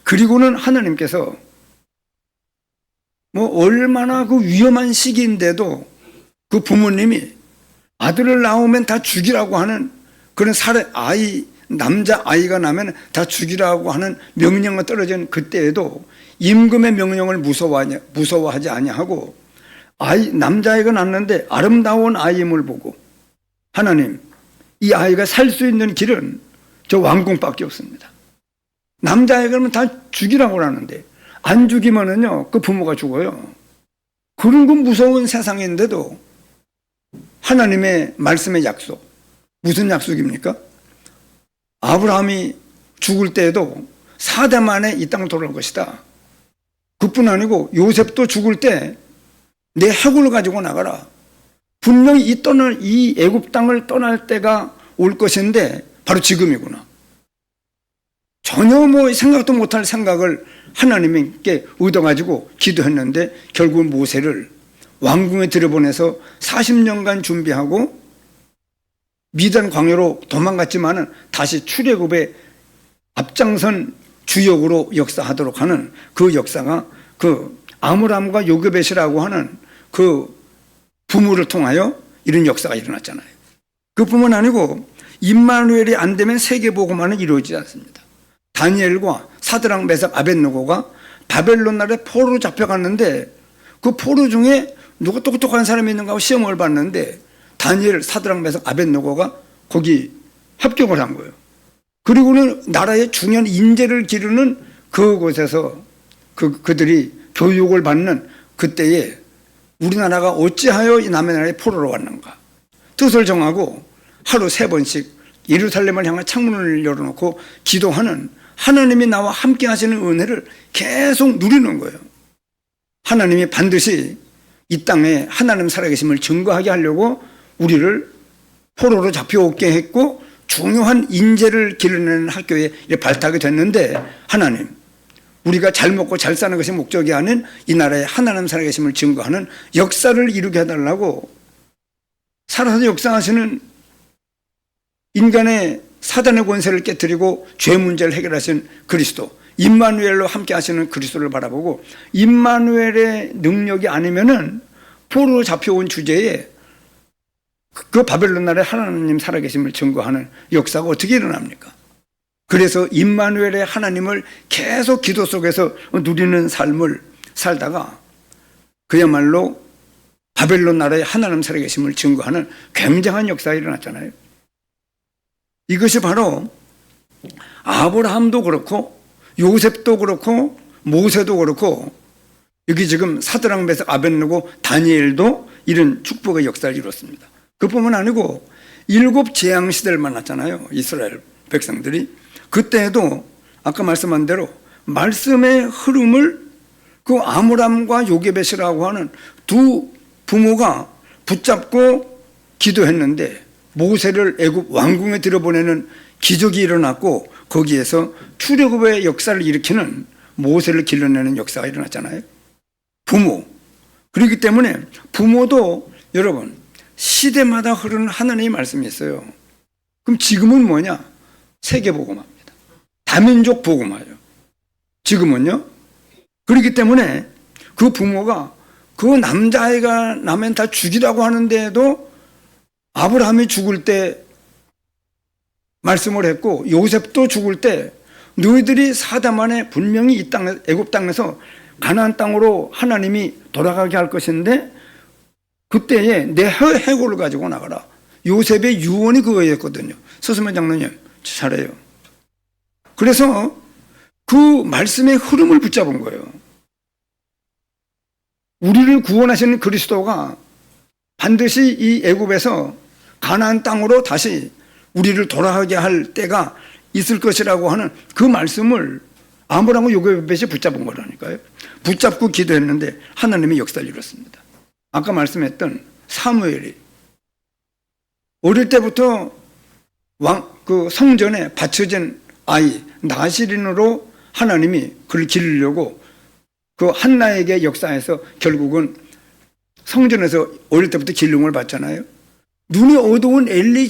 그리고는 하나님께서 얼마나 그 위험한 시기인데도 그 부모님이 아들을 낳으면 다 죽이라고 하는 그런 남자 아이가 나면 다 죽이라고 하는 명령이 떨어진 그때에도 임금의 명령을 무서워하지 아니하고 남자아이가 낳는데 아름다운 아이임을 보고 하나님, 이 아이가 살 수 있는 길은 저 왕궁밖에 없습니다. 남자아이가 그러면 다 죽이라고 하는데 안 죽이면은요 그 부모가 죽어요. 그런 그 무서운 세상인데도 하나님의 말씀의 약속, 무슨 약속입니까? 아브라함이 죽을 때에도 4대 만에 이 땅을 돌아올 것이다. 그뿐 아니고 요셉도 죽을 때 내 해골을 가지고 나가라. 분명히 이 애굽 땅을 떠날 때가 올 것인데 바로 지금이구나. 전혀 생각도 못할 생각을 하나님께 얻어가지고 기도했는데 결국 모세를 왕궁에 들여보내서 40년간 준비하고 미디안 광야로 도망갔지만은 다시 출애굽의 앞장선 주역으로 역사하도록 하는 그 역사가 그 아므람과 요게벳이라고 하는 그 부모를 통하여 이런 역사가 일어났잖아요. 그뿐만 아니고 임마누엘이 안 되면 세계복음화는 이루어지지 않습니다. 다니엘과 사드락 메삭 아벳느고가 바벨론 나라에 포로로 잡혀갔는데 그 포로 중에 누가 똑똑한 사람이 있는가 하고 시험을 봤는데 다니엘, 사드락 메삭 아벳느고가 거기 합격을 한 거예요. 그리고는 나라의 중요한 인재를 기르는 그곳에서 그들이 교육을 받는 그때에 우리나라가 어찌하여 이 남의 나라에 포로로 왔는가 뜻을 정하고 하루 3번씩 예루살렘을 향해 창문을 열어놓고 기도하는 하나님이 나와 함께 하시는 은혜를 계속 누리는 거예요. 하나님이 반드시 이 땅에 하나님 살아계심을 증거하게 하려고 우리를 포로로 잡혀오게 했고 중요한 인재를 기르는 학교에 발탁이 됐는데 하나님, 우리가 잘 먹고 잘 사는 것이 목적이 아닌 이 나라에 하나님 살아계심을 증거하는 역사를 이루게 해달라고 살아서 역사하시는 인간의 사단의 권세를 깨뜨리고 죄 문제를 해결하신 그리스도, 임마누엘로 함께 하시는 그리스도를 바라보고 임마누엘의 능력이 아니면은 포로로 잡혀온 주제에 그 바벨론 나라에 하나님 살아계심을 증거하는 역사가 어떻게 일어납니까? 그래서 임마누엘의 하나님을 계속 기도 속에서 누리는 삶을 살다가 그야말로 바벨론 나라의 하나님 살아계심을 증거하는 굉장한 역사가 일어났잖아요. 이것이 바로 아브라함도 그렇고 요셉도 그렇고 모세도 그렇고 여기 지금 사드락 메삭 아벳느고 다니엘도 이런 축복의 역사를 이뤘습니다. 그뿐만 아니고 7 재앙시대를 만났잖아요. 이스라엘 백성들이. 그때에도 아까 말씀한 대로 말씀의 흐름을 그 아므람과 요게벳이라고 하는 두 부모가 붙잡고 기도했는데 모세를 애굽 왕궁에 들여보내는 기적이 일어났고 거기에서 출애굽의 역사를 일으키는 모세를 길러내는 역사가 일어났잖아요. 부모. 그렇기 때문에 부모도 여러분 시대마다 흐르는 하나님의 말씀이 있어요. 그럼 지금은 뭐냐? 세계복음화입니다. 다민족 복음화예요. 지금은요. 그렇기 때문에 그 부모가 그 남자아이가 나면 다 죽이라고 하는데도 아브라함이 죽을 때 말씀을 했고 요셉도 죽을 때 너희들이 4대 만에 분명히 이 땅 애굽 땅에서 가나안 땅으로 하나님이 돌아가게 할 것인데 그때에 내 해골을 가지고 나가라. 요셉의 유언이 그거였거든요. 서수면 장로님 잘해요. 그래서 그 말씀의 흐름을 붙잡은 거예요. 우리를 구원하시는 그리스도가 반드시 이 애굽에서 가나안 땅으로 다시 우리를 돌아가게 할 때가 있을 것이라고 하는 그 말씀을 아므람과 요게벳이 붙잡은 거라니까요. 붙잡고 기도했는데 하나님이 역사를 이뤘습니다. 아까 말씀했던 사무엘이 어릴 때부터 그 성전에 바쳐진 아이 나시린으로 하나님이 그를 기르려고 그 한나에게 역사해서 결국은 성전에서 어릴 때부터 기름을 받잖아요. 눈이 어두운 엘리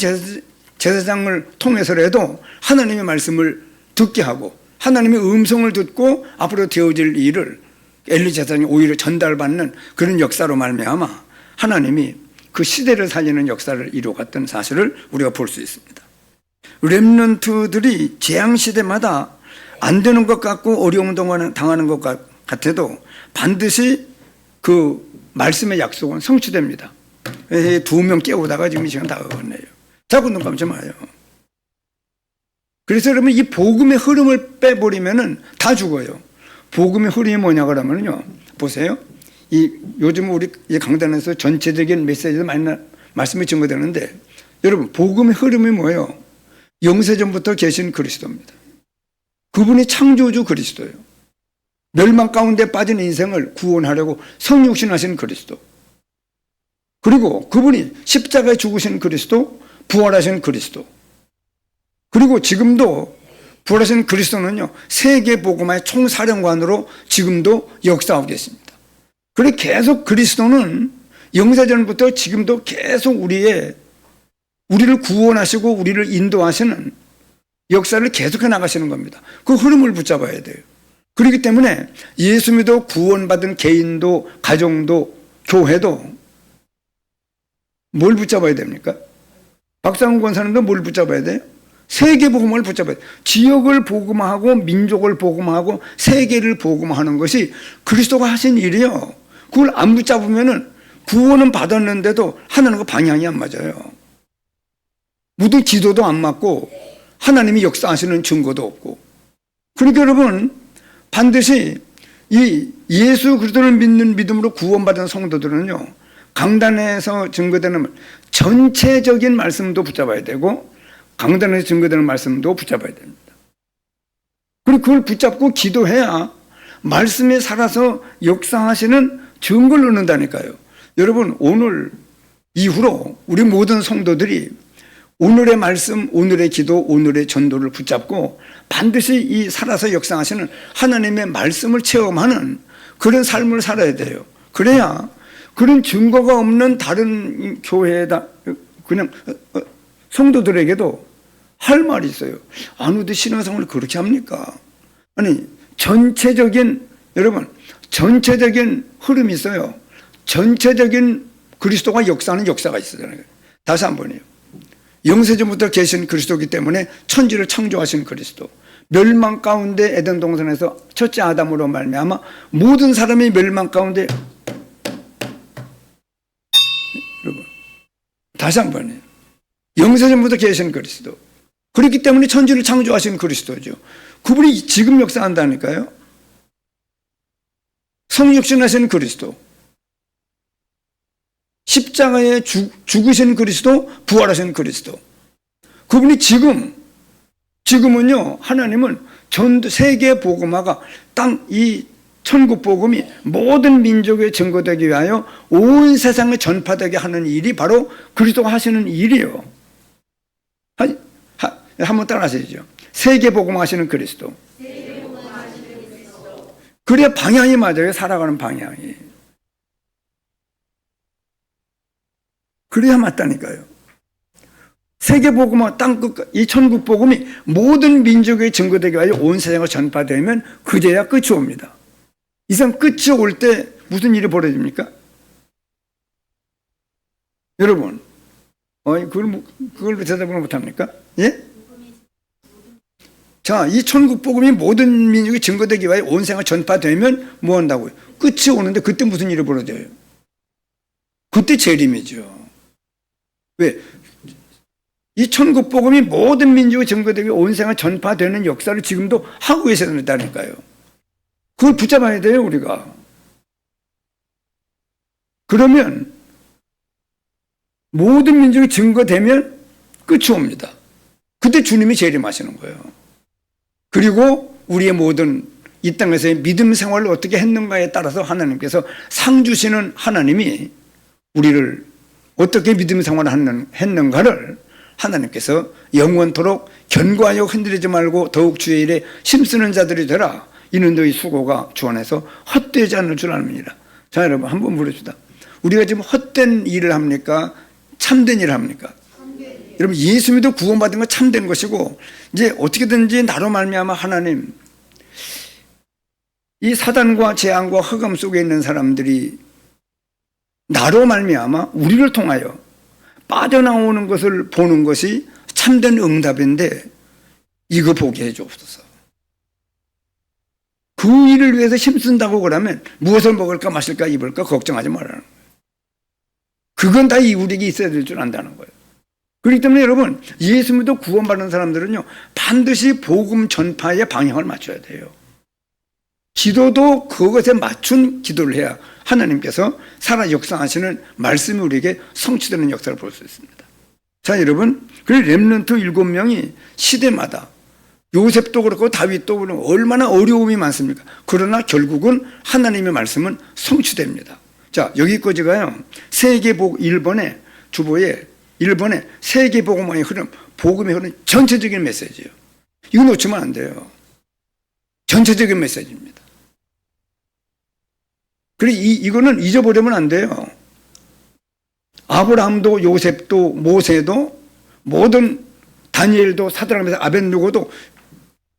제사장을 통해서라도 하나님의 말씀을 듣게 하고 하나님의 음성을 듣고 앞으로 되어질 일을 엘리 제사장이 오히려 전달받는 그런 역사로 말미암아 하나님이 그 시대를 살리는 역사를 이루어갔던 사실을 우리가 볼 수 있습니다. 렘넌트들이 재앙시대마다 안 되는 것 같고 어려움 당하는 것 같아도 반드시 그 말씀의 약속은 성취됩니다. 2명 깨우다가 지금 이 시간 다 어긋네요. 자꾸 눈 감지 마요. 그래서 여러분 이 복음의 흐름을 빼버리면은 다 죽어요. 복음의 흐름이 뭐냐 그러면요. 보세요. 요즘 우리 강단에서 전체적인 메시지도 많이 말씀이 증거되는데 여러분 복음의 흐름이 뭐예요? 영세전부터 계신 그리스도입니다. 그분이 창조주 그리스도예요. 멸망 가운데 빠진 인생을 구원하려고 성육신하신 그리스도. 그리고 그분이 십자가에 죽으신 그리스도, 부활하신 그리스도. 그리고 지금도 부활하신 그리스도는요, 세계 복음화의 총사령관으로 지금도 역사하고 계십니다. 그리고 계속 그리스도는 영세전부터 지금도 계속 우리를 구원하시고 우리를 인도하시는 역사를 계속해 나가시는 겁니다. 그 흐름을 붙잡아야 돼요. 그렇기 때문에 예수 믿어 구원받은 개인도 가정도 교회도 뭘 붙잡아야 됩니까? 박상훈 권사님도 뭘 붙잡아야 돼요? 세계 복음을 붙잡아야 돼요. 지역을 복음화하고 민족을 복음화하고 세계를 복음화하는 것이 그리스도가 하신 일이요. 그걸 안 붙잡으면은 구원은 받았는데도 하나님과 방향이 안 맞아요. 모든 기도도 안 맞고 하나님이 역사하시는 증거도 없고. 그러니까 여러분 반드시 이 예수 그리스도를 믿는 믿음으로 구원받은 성도들은요, 강단에서 증거되는 전체적인 말씀도 붙잡아야 되고 강단에서 증거되는 말씀도 붙잡아야 됩니다. 그리고 그걸 붙잡고 기도해야 말씀에 살아서 역사하시는 증거를 얻는다니까요. 여러분 오늘 이후로 우리 모든 성도들이 오늘의 말씀, 오늘의 기도, 오늘의 전도를 붙잡고 반드시 이 살아서 역사하시는 하나님의 말씀을 체험하는 그런 삶을 살아야 돼요. 그래야 그런 증거가 없는 다른 교회에다 그냥 성도들에게도 할 말이 있어요. 아무도 신앙생활을 그렇게 합니까? 아니 여러분 전체적인 흐름이 있어요. 전체적인 그리스도가 역사하는 역사가 있어요. 다시 한 번이요. 영세전부터 계신 그리스도이기 때문에 천지를 창조하신 그리스도. 멸망 가운데 에덴 동산에서 첫째 아담으로 말미암아 모든 사람이 멸망 가운데 여러분 다시 한 번이에요. 영세전부터 계신 그리스도. 그렇기 때문에 천지를 창조하신 그리스도죠. 그분이 지금 역사한다니까요. 성육신하신 그리스도. 십자가에 죽으신 그리스도, 부활하신 그리스도. 그분이 지금은요, 하나님은 전 세계 복음화가 이 천국 복음이 모든 민족에 증거되기 위하여 온 세상에 전파되게 하는 일이 바로 그리스도가 하시는 일이에요. 한번 따라 하시죠. 세계 복음화 하시는 그리스도. 그래야 방향이 맞아요. 살아가는 방향이. 그래야 맞다니까요. 세계복음화 땅끝 이 천국 복음이 모든 민족에 증거되게 하여 온 세상을 전파되면 그제야 끝이 옵니다. 이상 끝이 올 때 무슨 일이 벌어집니까? 여러분, 그걸 대답을 못합니까? 예? 자, 이 천국 복음이 모든 민족에 증거되기 위하여 온 세상을 전파되면 뭐 한다고요? 끝이 오는데 그때 무슨 일이 벌어져요? 그때 재림이죠. 왜? 이 천국 복음이 모든 민족의 증거되게 온 세상 전파되는 역사를 지금도 하고 계신다니까요. 그걸 붙잡아야 돼요, 우리가. 그러면 모든 민족이 증거되면 끝이 옵니다. 그때 주님이 재림하시는 거예요. 그리고 우리의 모든 이 땅에서의 믿음 생활을 어떻게 했는가에 따라서 하나님께서 상 주시는 하나님이 우리를 어떻게 믿음 생활을 했는가를 하나님께서 영원토록 견고하여 흔들리지 말고 더욱 주의 일에 힘쓰는 자들이 되라. 이는 너희 수고가 주 안에서 헛되지 않을 줄 압니다. 자, 여러분 한번 물어봅시다. 우리가 지금 헛된 일을 합니까? 참된 일을 합니까? 여러분, 예수 믿어 구원받은 건 참된 것이고, 이제 어떻게든지 나로 말미암아 하나님, 이 사단과 재앙과 흑암 속에 있는 사람들이 나로 말미암아 우리를 통하여 빠져나오는 것을 보는 것이 참된 응답인데, 이거 보게 해 주옵소서. 그 일을 위해서 힘쓴다고 그러면 무엇을 먹을까 마실까 입을까 걱정하지 말라는 거예요. 그건 다 우리에게 있어야 될 줄 안다는 거예요. 그렇기 때문에 여러분, 예수 믿어 구원받는 사람들은요, 반드시 복음 전파에 방향을 맞춰야 돼요. 기도도 그것에 맞춘 기도를 해야 하나님께서 살아 역사하시는 말씀이 우리에게 성취되는 역사를 볼 수 있습니다. 자, 여러분, 그래서 렘넌트 7명이 시대마다 요셉도 그렇고 다윗도 그렇고 얼마나 어려움이 많습니까? 그러나 결국은 하나님의 말씀은 성취됩니다. 자, 여기까지가요, 세계복 1번의 주보에 1번의 세계복음의 흐름, 복음의 흐름 전체적인 메시지예요. 이거 놓치면 안 돼요. 전체적인 메시지입니다. 그리고 이거는 잊어버리면 안 돼요. 아브라함도 요셉도 모세도 모든 다니엘도 사드락메삭 아벳느고도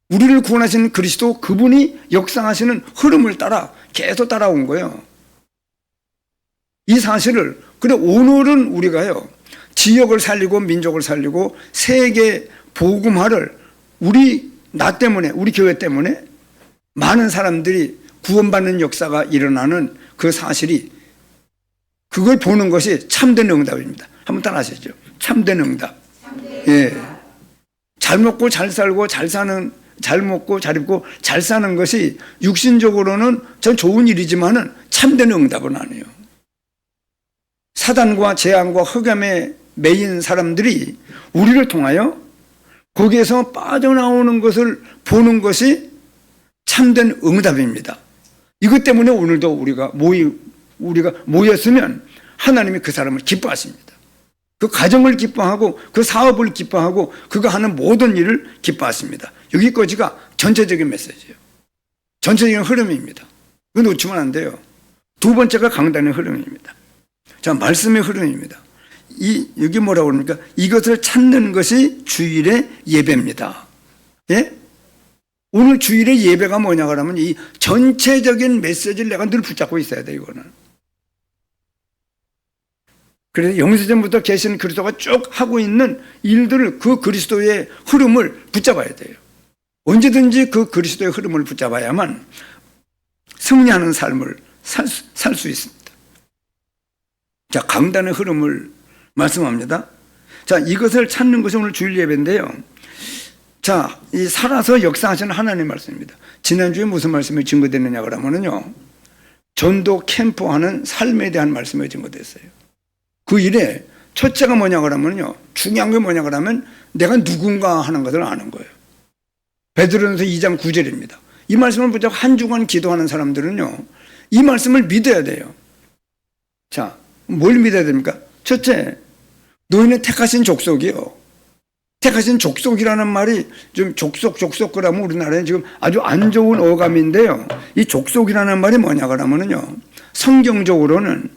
우리를 구원하시는 그리스도 그분이 역사하시는 흐름을 따라 계속 따라온 거예요. 이 사실을, 그래 오늘은 우리가요, 지역을 살리고 민족을 살리고 세계 복음화를 나 때문에, 우리 교회 때문에 많은 사람들이 구원받는 역사가 일어나는 그 사실이, 그걸 보는 것이 참된 응답입니다. 한번 따라 하시죠. 참된 응답. 예. 잘 먹고 잘 살고 잘 먹고 잘 입고 잘 사는 것이 육신적으로는 전 좋은 일이지만은 참된 응답은 아니에요. 사단과 재앙과 흑암에 매인 사람들이 우리를 통하여 거기에서 빠져나오는 것을 보는 것이 참된 응답입니다. 이것 때문에 오늘도 우리가 모였으면 하나님이 그 사람을 기뻐하십니다. 그 가정을 기뻐하고 그 사업을 기뻐하고 그가 하는 모든 일을 기뻐하십니다. 여기까지가 전체적인 메시지예요. 전체적인 흐름입니다. 그거 놓치면 안 돼요. 두 번째가 강단의 흐름입니다. 자, 말씀의 흐름입니다. 여기 뭐라고 그럽니까? 이것을 찾는 것이 주일의 예배입니다. 예? 오늘 주일의 예배가 뭐냐 그러면 이 전체적인 메시지를 내가 늘 붙잡고 있어야 돼, 이거는. 그래서 영세전부터 계신 그리스도가 쭉 하고 있는 일들을, 그 그리스도의 흐름을 붙잡아야 돼요. 언제든지 그 그리스도의 흐름을 붙잡아야만 승리하는 삶을 살 수 있습니다. 자, 강단의 흐름을 말씀합니다. 자, 이것을 찾는 것이 오늘 주일 예배인데요. 자, 이 살아서 역사하시는 하나님 말씀입니다. 지난주에 무슨 말씀이 증거됐느냐 그러면요, 전도 캠프하는 삶에 대한 말씀이 증거됐어요. 그 일에 첫째가 뭐냐 그러면요, 중요한 게 뭐냐 그러면 내가 누군가 하는 것을 아는 거예요. 베드로전서 2장 9절입니다. 이 말씀을 붙잡고 한 주간 기도하는 사람들은요, 이 말씀을 믿어야 돼요. 자, 뭘 믿어야 됩니까? 첫째, 너희는 택하신 족속이요. 택하신 족속이라는 말이 좀 족속 그러면 우리나라에 지금 아주 안 좋은 어감인데요. 이 족속이라는 말이 뭐냐 그러면요, 성경적으로는,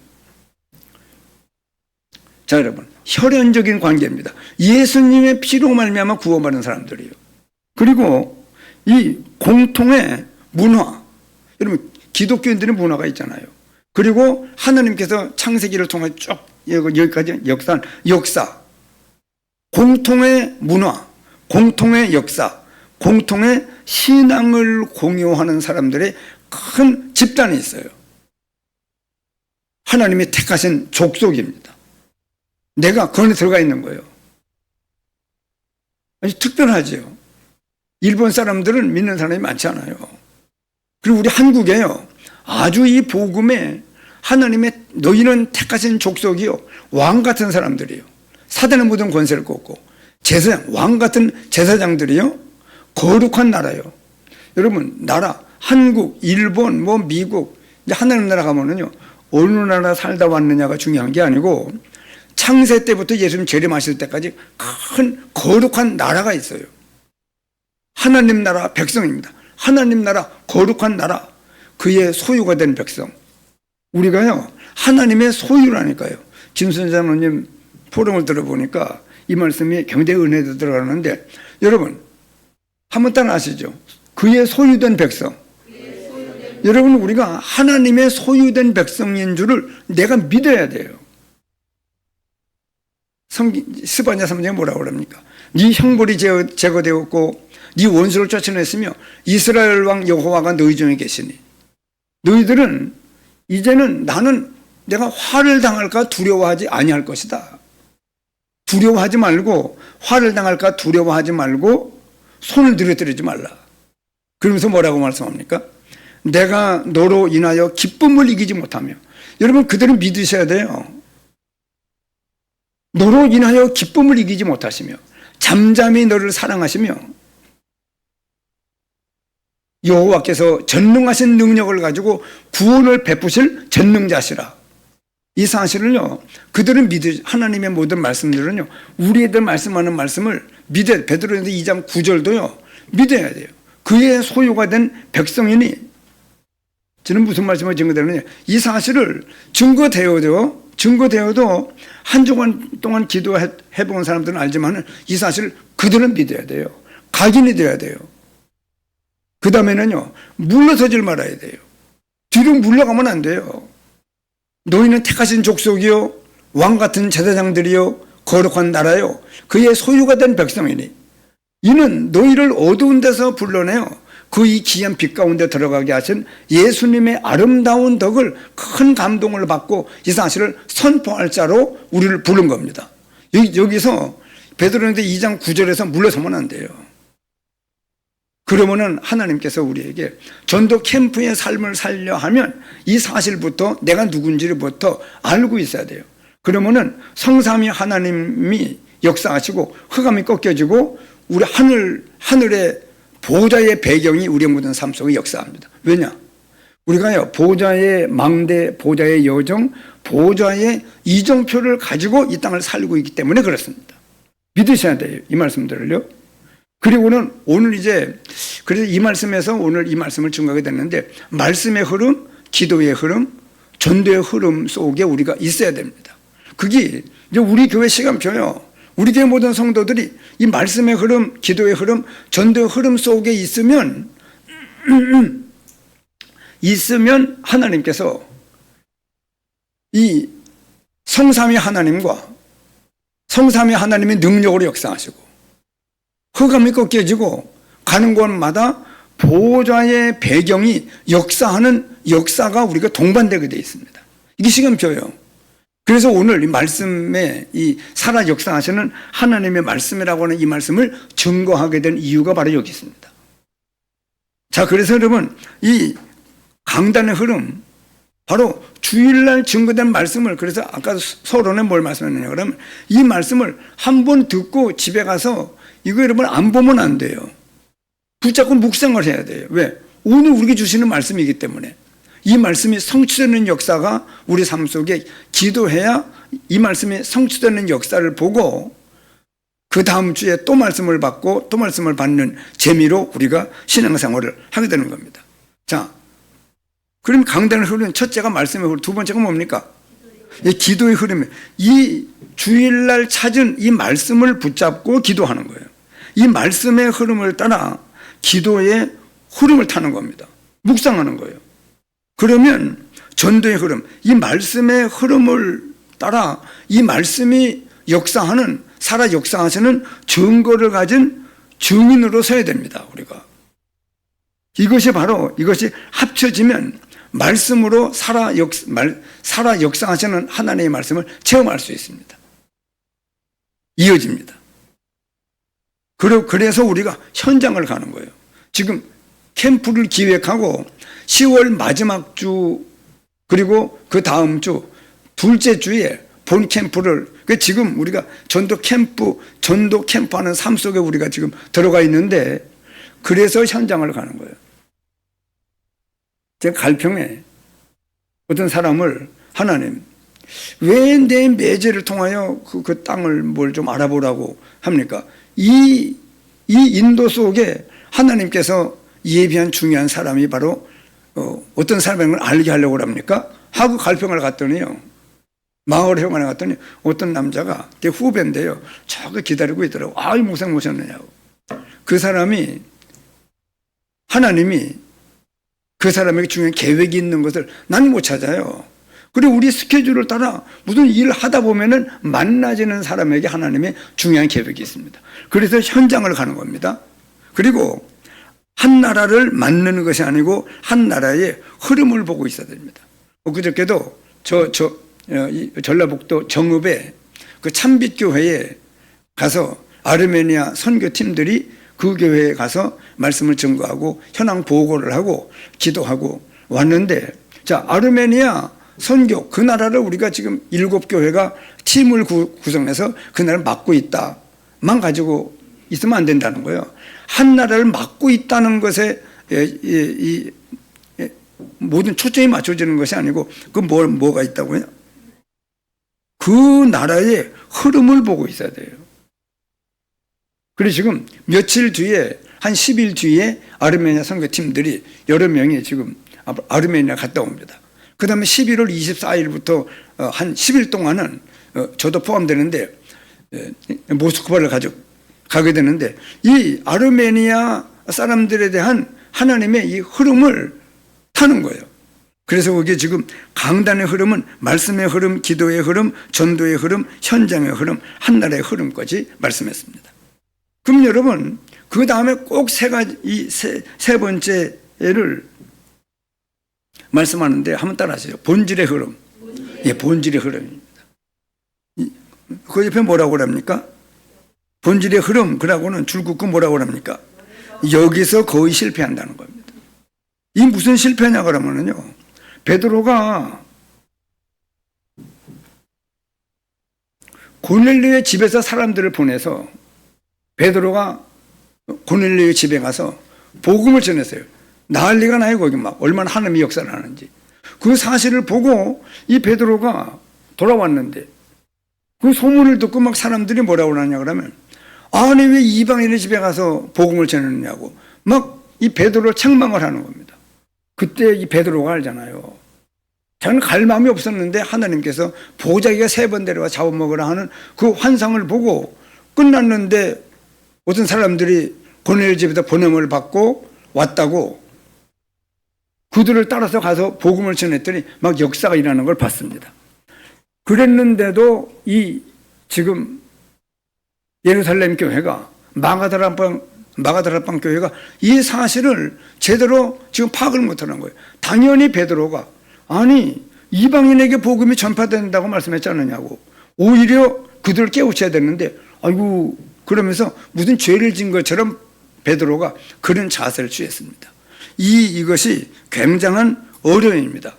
자, 여러분, 혈연적인 관계입니다. 예수님의 피로 말미암아 구원받은 사람들이에요. 그리고 이 공통의 문화, 여러분 기독교인들의 문화가 있잖아요. 그리고 하나님께서 창세기를 통해 쭉 여기까지 역사, 공통의 문화, 공통의 역사, 공통의 신앙을 공유하는 사람들의 큰 집단이 있어요. 하나님이 택하신 족속입니다. 내가 그 안에 들어가 있는 거예요. 아주 특별하죠. 일본 사람들은 믿는 사람이 많지 않아요. 그리고 우리 한국에요, 아주 이 복음에 하나님의 너희는 택하신 족속이요, 왕 같은 사람들이요, 사단의 모든 권세를 꺾고 제사장, 왕 같은 제사장들이요, 거룩한 나라요. 여러분, 나라 한국, 일본, 미국, 이제 하나님 나라 가면은요, 어느 나라 살다 왔느냐가 중요한 게 아니고 창세 때부터 예수님 재림하실 때까지 큰 거룩한 나라가 있어요. 하나님 나라 백성입니다. 하나님 나라 거룩한 나라, 그의 소유가 된 백성. 우리가요 하나님의 소유라니까요. 김순자 장로님 포럼을 들어보니까 이 말씀이 굉장히 은혜도 들어가는데, 여러분 한번 따라 하시죠. 그의 소유된 백성. 여러분, 우리가 하나님의 소유된 백성인 줄을 내가 믿어야 돼요. 스바냐 3장에 뭐라고 그럽니까? 네 형벌이 제거되었고 네 원수를 쫓아냈으며 이스라엘 왕 여호와가 너희 중에 계시니, 너희들은 이제는 나는 내가 화를 당할까 두려워하지 아니할 것이다. 두려워하지 말고, 화를 당할까 두려워하지 말고 손을 들여뜨리지 말라. 그러면서 뭐라고 말씀합니까? 내가 너로 인하여 기쁨을 이기지 못하며. 여러분, 그들은 믿으셔야 돼요. 너로 인하여 기쁨을 이기지 못하시며 잠잠히 너를 사랑하시며 여호와께서 전능하신 능력을 가지고 구원을 베푸실 전능자시라. 이 사실을요, 그들은 하나님의 모든 말씀들은요, 우리들 말씀하는 말씀을 믿어야, 베드로전서 2장 9절도요 믿어야 돼요. 그의 소유가 된 백성이니, 저는 무슨 말씀을 증거되느냐, 이 사실을 증거되어도 한 주간 동안 기도해본 사람들은 알지만 이 사실을 그들은 믿어야 돼요. 각인이 돼야 돼요. 그 다음에는요, 물러서질 말아야 돼요. 뒤로 물러가면 안 돼요. 너희는 택하신 족속이요 왕같은 제사장들이요 거룩한 나라요 그의 소유가 된 백성이니, 이는 너희를 어두운 데서 불러내어 그 이 귀한 빛 가운데 들어가게 하신 예수님의 아름다운 덕을 큰 감동을 받고 이 사실을 선포할 자로 우리를 부른 겁니다. 여기서 베드로전서 2장 9절에서 물러서면 안 돼요. 그러면은 하나님께서 우리에게 전도 캠프의 삶을 살려 하면 이 사실부터 내가 누군지부터 알고 있어야 돼요. 그러면은 성삼위 하나님이 역사하시고 흑암이 꺾여지고 우리 하늘의 보좌의 배경이 우리의 모든 삶 속에 역사합니다. 왜냐? 우리가요, 보좌의 망대, 보좌의 여정, 보좌의 이정표를 가지고 이 땅을 살고 있기 때문에 그렇습니다. 믿으셔야 돼요, 이 말씀들을요. 그리고는 오늘 그래서 이 말씀에서 오늘 이 말씀을 증거하게 됐는데, 말씀의 흐름, 기도의 흐름, 전도의 흐름 속에 우리가 있어야 됩니다. 그게 이제 우리 교회 시간표요. 우리 교회 모든 성도들이 이 말씀의 흐름, 기도의 흐름, 전도의 흐름 속에 있으면 하나님께서 이 성삼위 하나님과 성삼위 하나님의 능력으로 역사하시고 흑암이 꺾여지고 가는 곳마다 보좌의 배경이 역사하는 역사가 우리가 동반되게 되어 있습니다. 이게 시간표예요. 그래서 오늘 이 말씀에 이 살아 역사하시는 하나님의 말씀이라고 하는 이 말씀을 증거하게 된 이유가 바로 여기 있습니다. 자, 그래서 여러분, 이 강단의 흐름, 바로 주일날 증거된 말씀을, 그래서 아까 서론에 뭘 말씀했느냐 그러면 이 말씀을 한 번 듣고 집에 가서 이거 여러분 안 보면 안 돼요. 붙잡고 묵상을 해야 돼요. 왜? 오늘 우리에게 주시는 말씀이기 때문에. 이 말씀이 성취되는 역사가 우리 삶 속에 기도해야 이 말씀이 성취되는 역사를 보고 그 다음 주에 또 말씀을 받고 또 말씀을 받는 재미로 우리가 신앙생활을 하게 되는 겁니다. 자, 그럼 강단의 흐름, 첫째가 말씀의 흐름, 두 번째가 뭡니까? 기도의 흐름. 이 주일날 찾은 이 말씀을 붙잡고 기도하는 거예요. 이 말씀의 흐름을 따라 기도의 흐름을 타는 겁니다. 묵상하는 거예요. 그러면 전도의 흐름, 이 말씀의 흐름을 따라 이 말씀이 역사하는, 살아 역사하시는 증거를 가진 증인으로 서야 됩니다. 우리가. 이것이 합쳐지면 말씀으로 살아 역사하시는 하나님의 말씀을 체험할 수 있습니다. 이어집니다. 그래서 우리가 현장을 가는 거예요. 지금 캠프를 기획하고 10월 마지막 주 그리고 그 다음 주 둘째 주에 본 캠프를, 지금 우리가 전도 캠프 하는 삶 속에 우리가 지금 들어가 있는데, 그래서 현장을 가는 거예요. 제가 갈평에 어떤 사람을 하나님, 왜 내 매제를 통하여 그 땅을 뭘 좀 알아보라고 합니까? 이 인도 속에 하나님께서 예비한 중요한 사람이 바로 어떤 사람인 걸 알게 하려고 합니까? 하고 갈평을 갔더니요, 마을 회관에 갔더니 어떤 남자가 내 후배인데요, 저거 기다리고 있더라고. 아이, 무슨 모셨느냐고. 그 사람이, 하나님이 그 사람에게 중요한 계획이 있는 것을 난 못 찾아요. 그리고 우리 스케줄을 따라 무슨 일을 하다 보면은 만나지는 사람에게 하나님의 중요한 계획이 있습니다. 그래서 현장을 가는 겁니다. 그리고 한 나라를 만드는 것이 아니고 한 나라의 흐름을 보고 있어야 됩니다. 그저께도 전라북도 정읍에 그 참빛교회에 가서 아르메니아 선교팀들이 그 교회에 가서 말씀을 증거하고 현황 보고를 하고 기도하고 왔는데, 자, 아르메니아 선교, 그 나라를 우리가 지금 7교회가 팀을 구성해서 그 나라를 맡고 있다만 가지고 있으면 안 된다는 거예요. 한 나라를 맡고 있다는 것에 모든 초점이 맞춰지는 것이 아니고, 그 뭐가 있다고요? 그 나라의 흐름을 보고 있어야 돼요. 그래서 지금 며칠 뒤에, 한 10일 뒤에 아르메니아 선교팀들이 여러 명이 지금 아르메니아 갔다 옵니다. 그 다음에 11월 24일부터 한 10일 동안은 저도 포함되는데 모스크바를 가게 되는데, 이 아르메니아 사람들에 대한 하나님의 이 흐름을 타는 거예요. 그래서 그게 지금 강단의 흐름은 말씀의 흐름, 기도의 흐름, 전도의 흐름, 현장의 흐름, 한 나라의 흐름까지 말씀했습니다. 그럼 여러분, 그 다음에 꼭 세 번째를 말씀하는데 한번 따라하세요. 본질의 흐름. 예, 본질의 흐름입니다. 그 옆에 뭐라고 합니까? 본질의 흐름, 그러고는 줄 긋고 뭐라고 합니까? 여기서 거의 실패한다는 겁니다. 이 무슨 실패냐 그러면요, 베드로가 고넬료의 집에서 사람들을 보내서 베드로가 고넬료의 집에 가서 복음을 전했어요. 난리가 나요. 거기 막 얼마나 하나님의 역사를 하는지. 그 사실을 보고 이 베드로가 돌아왔는데, 그 소문을 듣고 막 사람들이 뭐라고 하냐 그러면, 아니 왜 이방인의 집에 가서 복음을 전했느냐고 막 이 베드로를 책망을 하는 겁니다. 그때 이 베드로가 알잖아요. 저는 갈 마음이 없었는데 하나님께서 보자기가 3번 데려와 잡아먹으라 하는 그 환상을 보고 끝났는데, 어떤 사람들이 고넬료 집에다 보냄을 받고 왔다고 그들을 따라서 가서 복음을 전했더니 막 역사가 일어나는 걸 봤습니다. 그랬는데도 이 지금 예루살렘 교회가 마가다라방 교회가 이 사실을 제대로 지금 파악을 못하는 거예요. 당연히 베드로가, 아니 이방인에게 복음이 전파된다고 말씀했지 않느냐고, 오히려 그들을 깨우쳐야 되는데, 아이고, 그러면서 무슨 죄를 진 것처럼 베드로가 그런 자세를 취했습니다. 이것이 굉장한 어려움입니다.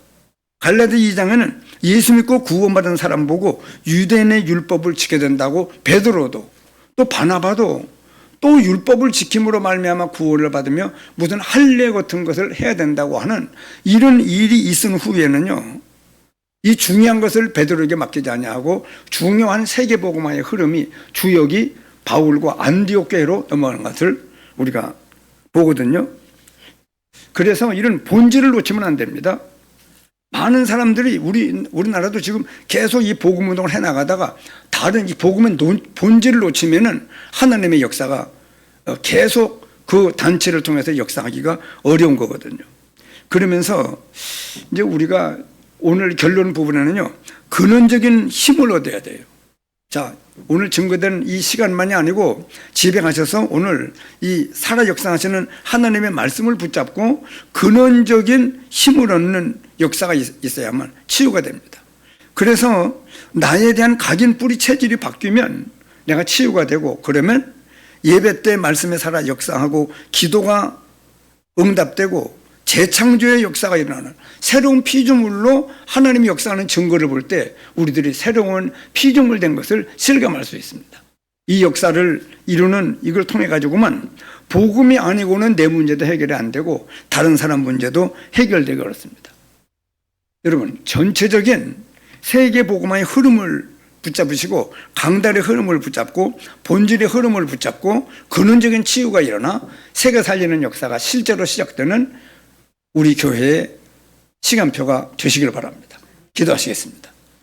갈라디 2장에는 예수 믿고 구원받은 사람 보고 유대인의 율법을 지켜야 된다고 베드로도 또 바나바도 또 율법을 지킴으로 말미암아 구원을 받으며 무슨 할례 같은 것을 해야 된다고 하는 이런 일이 있은 후에는요, 이 중요한 것을 베드로에게 맡기지 아니하고 중요한 세계복음화의 흐름이 주역이 바울과 안디옥 교회로 넘어가는 것을 우리가 보거든요. 그래서 이런 본질을 놓치면 안 됩니다. 많은 사람들이 우리나라도 지금 계속 이 복음 운동을 해나가다가 다른 이 복음의 본질을 놓치면은 하나님의 역사가 계속 그 단체를 통해서 역사하기가 어려운 거거든요. 그러면서 이제 우리가 오늘 결론 부분에는요, 근원적인 힘을 얻어야 돼요. 자, 오늘 증거된 이 시간만이 아니고 집에 가셔서 오늘 이 살아 역사하시는 하나님의 말씀을 붙잡고 근원적인 힘을 얻는 역사가 있어야만 치유가 됩니다. 그래서 나에 대한 각인 뿌리 체질이 바뀌면 내가 치유가 되고, 그러면 예배 때 말씀에 살아 역사하고 기도가 응답되고 재창조의 역사가 일어나는 새로운 피조물로 하나님이 역사하는 증거를 볼 때 우리들이 새로운 피조물 된 것을 실감할 수 있습니다. 이 역사를 이루는 이걸 통해 가지고만 복음이 아니고는 내 문제도 해결이 안 되고 다른 사람 문제도 해결되기 어렵습니다. 여러분, 전체적인 세계 복음화의 흐름을 붙잡으시고 강달의 흐름을 붙잡고 본질의 흐름을 붙잡고 근원적인 치유가 일어나 세계 살리는 역사가 실제로 시작되는 우리 교회의 시간표가 되시길 바랍니다. 기도하시겠습니다.